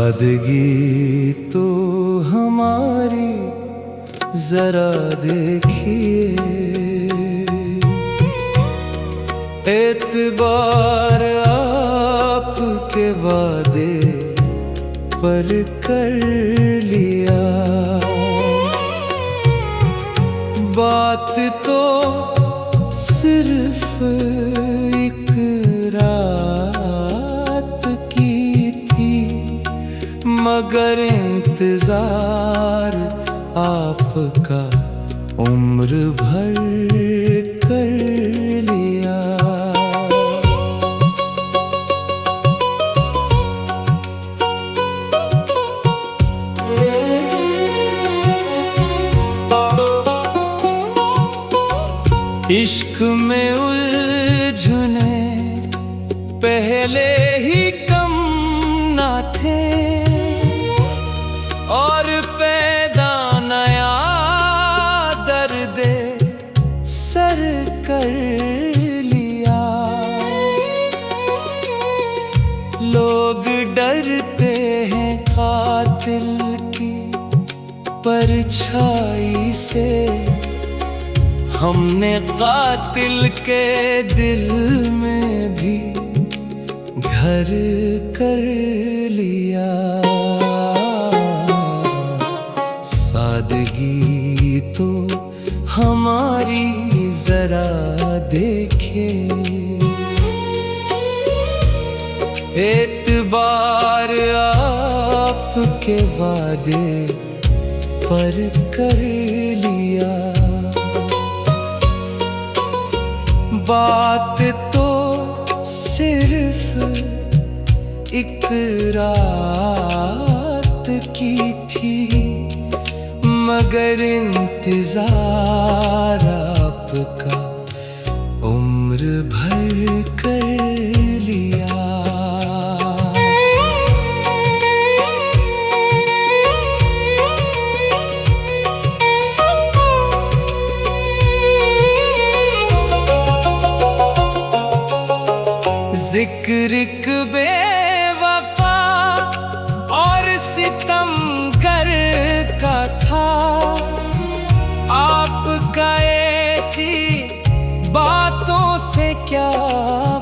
सादगी तो हमारी जरा देखिए, एतबार आपके वादे पर कर लिया। बात तो सिर्फ एक रात की थी, मगर इंतजार आपका उम्र भर कर लिया। इश्क में उलझने पहले ही कम ना थे, और पैदा नया दर्द सर कर लिया। लोग डरते हैं कातिल की परछाई से, हमने कातिल के दिल में भी घर कर लिया। सादगी तो हमारी जरा देखे, एतबार आपके वादे पर कर लिया। बात तो सिर्फ एक रात की थी, मगर इंतजार आपका उम्र भर कर लिया। जिक्र एक बेवफा और सितमगर का था, आपका ऐसी बातों से क्या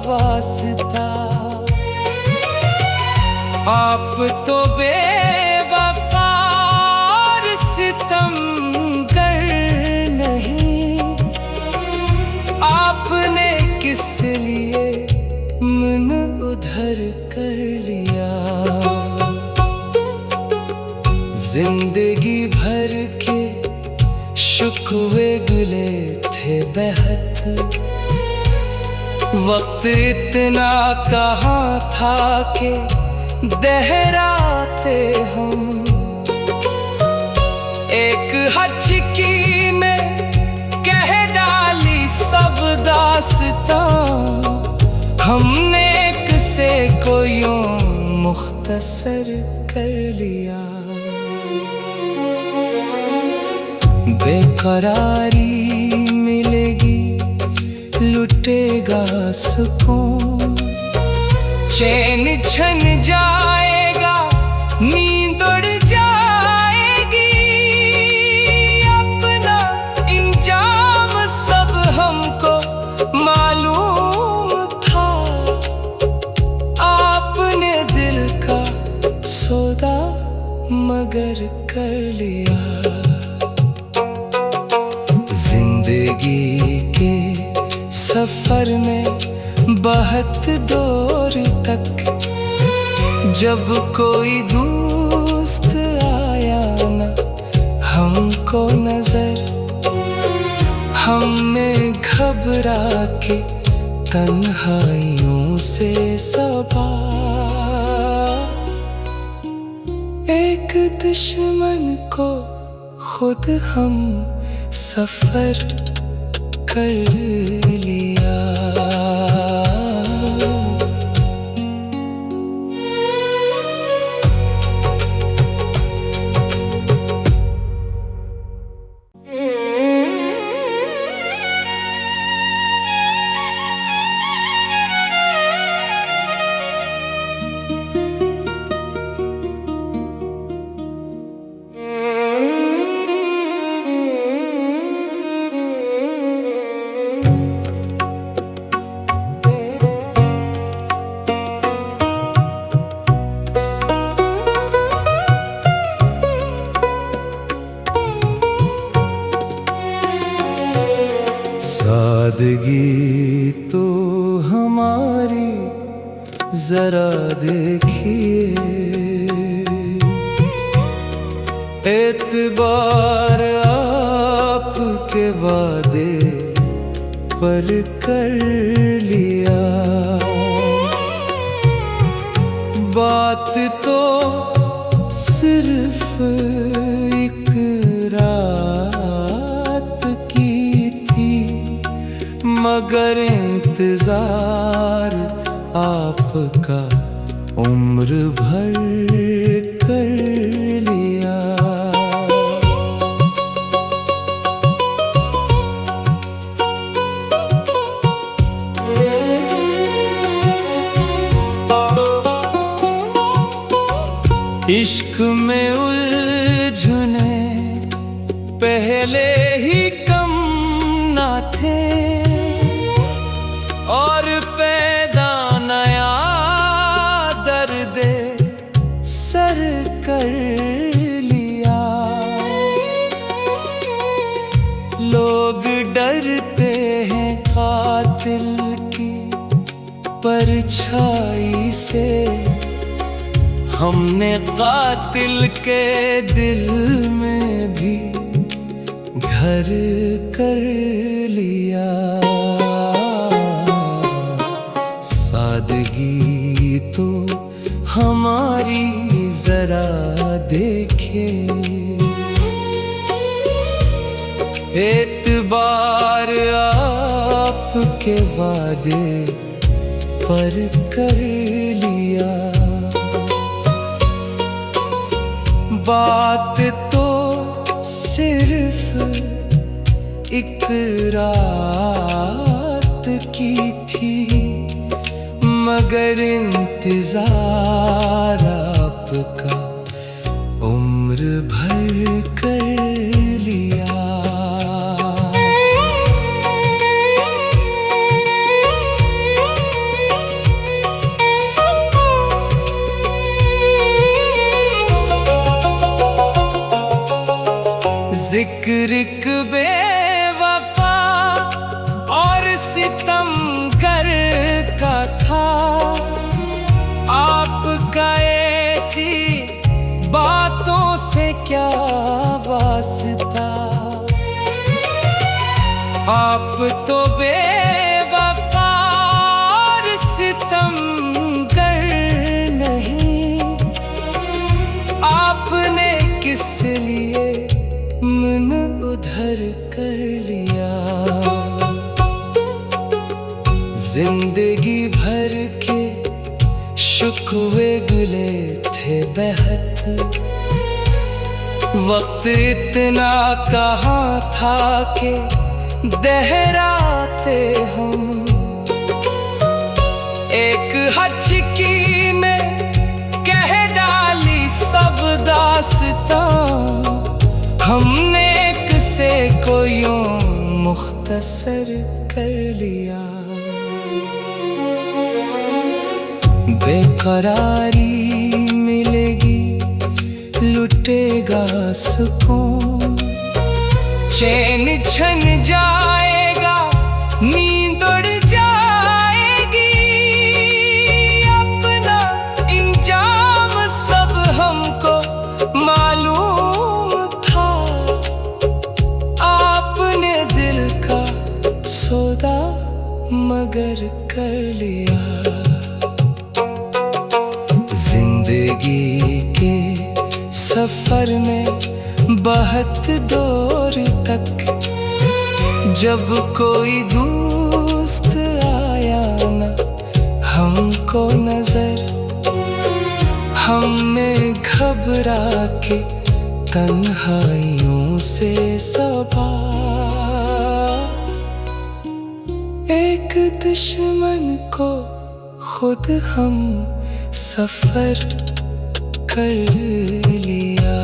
वास्ता। आप तो बेवफा और सितमगर नहीं, आपने किस लिए मन उधर कर लिया। जिंदगी भर के शुक्वे गिले थे बेहद, वक्त इतना कहाँ था कि दोहराते हम। एक हचकी में कह डाली सब दास्तां, हमने एक से कोई मुख्तसर कर लिया। बेकरारी मिलेगी, लुटेगा सुकून, चैन छन जाएगा, नींद उड़ जाएगी। अपना इंजाम सब हमको मालूम था, आपने दिल का सौदा मगर कर लिया। जिंदगी के सफर में बहुत दूर तक जब कोई दोस्त आया ना हमको नजर, हमने घबरा के तन्हाइयों से सबा। एक दुश्मन को खुद हम सफर कर लिया। जरा देखिए, एतबार आपके वादे पर कर लिया। बात तो सिर्फ एक रात की थी, मगर इंतजार आपका उम्र भर कर लिया। इश्क में उलझने पहले ही कम ना थे, और पैदा नया दर्द सर कर लिया। लोग डरते हैं कातिल की परछाई से, हमने कातिल के दिल में भी घर कर लिया। सादगी तो हमारी जरा देखे, एतबार आपके वादे पर कर लिया। बात तो सिर्फ एक रात की थी, मगर इंतजार आपका उम्र भर कर लिया। जिक्र एक बेवफा और सितमगर का था, आपका ऐसी बातों से क्या वास्ता। आप तो बेवफा और सितमगर नहीं, आपने किस लिए मन उधर कर लिया। जिंदगी भर के शुक्वे गिले थे बेहद, वक्त इतना कहाँ था कि दोहराते हम। एक हचकी में कह डाली सब दास्तां, हमने एक से कोई मुख्तसर कर लिया। बेकरारी मिलेगी, लुटेगा सुकून, चैन छन जाएगा, नींद उड़ जाएगी। अपना इंजाम सब हमको मालूम था, आपने दिल का सौदा मगर कर लिया। जिंदगी के सफर में बहुत दूर तक जब कोई दोस्त आया ना हमको नजर, हमने घबरा के तन्हाइयों से सबा। एक दुश्मन को खुद हम सफर कर लिया।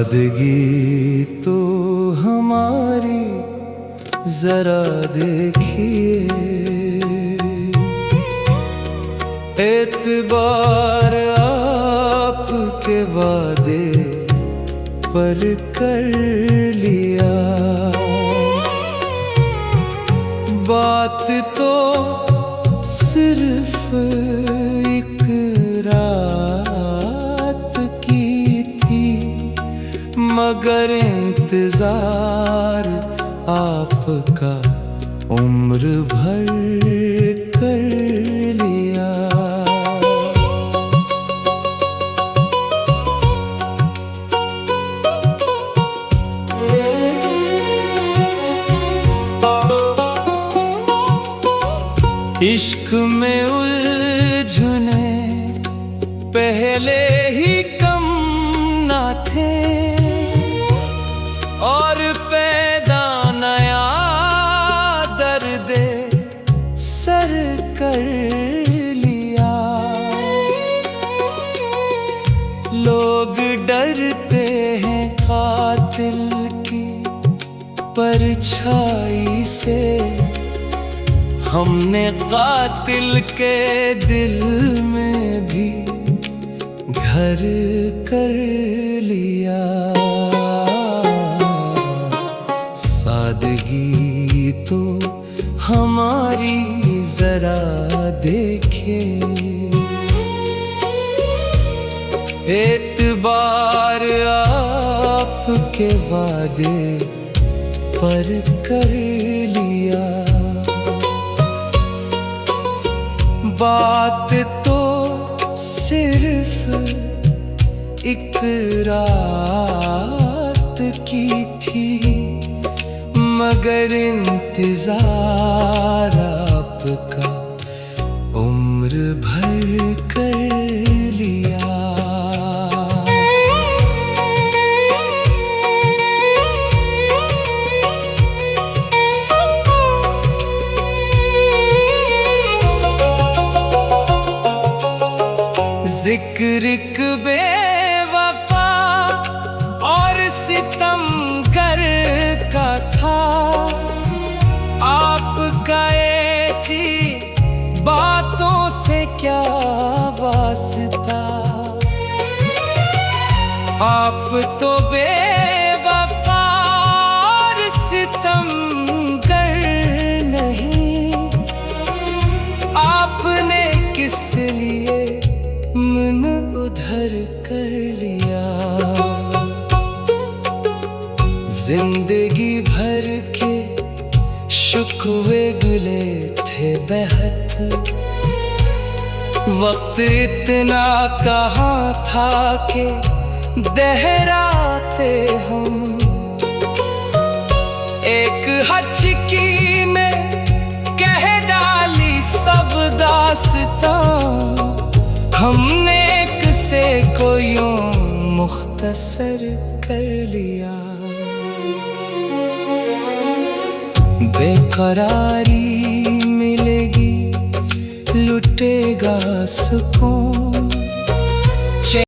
सादगी तो हमारी जरा देखिए, एतबार आपके वादे पर कर लिया। बात तो सिर्फ एक रात की थी, मगर इंतजार आपका उम्र भर कर लिया। इश्क में उलझने पहले ही कम ना थे, और पैदा नया दर्द सर कर लिया। लोग डरते हैं कातिल की परछाई से, हमने कातिल के दिल में भी घर कर लिया। सादगी तो हमारी जरा देखे, एतबार आपके वादे पर कर लिया। बात तो सिर्फ एक रात की थी, मगर इंतजार आपका उम्र भर कर लिया। जिक्र एक बेवफा और सितमगर का था, आपका ऐसी बातों से क्या वास्ता। आप तो बेवफा और सितमगर नहीं, आपने किस लिए मन उधर कर लिया। जिंदगी भर के शुक्वे गिले थे बेहद, वक्त इतना कहाँ था कि दोहराते हम। एक हचकी में कह डाली सब दास्तां, हमने एक से को यूं मुख्तसर कर लिया। बेकरारी मिलेगी, लुटेगा सुकून,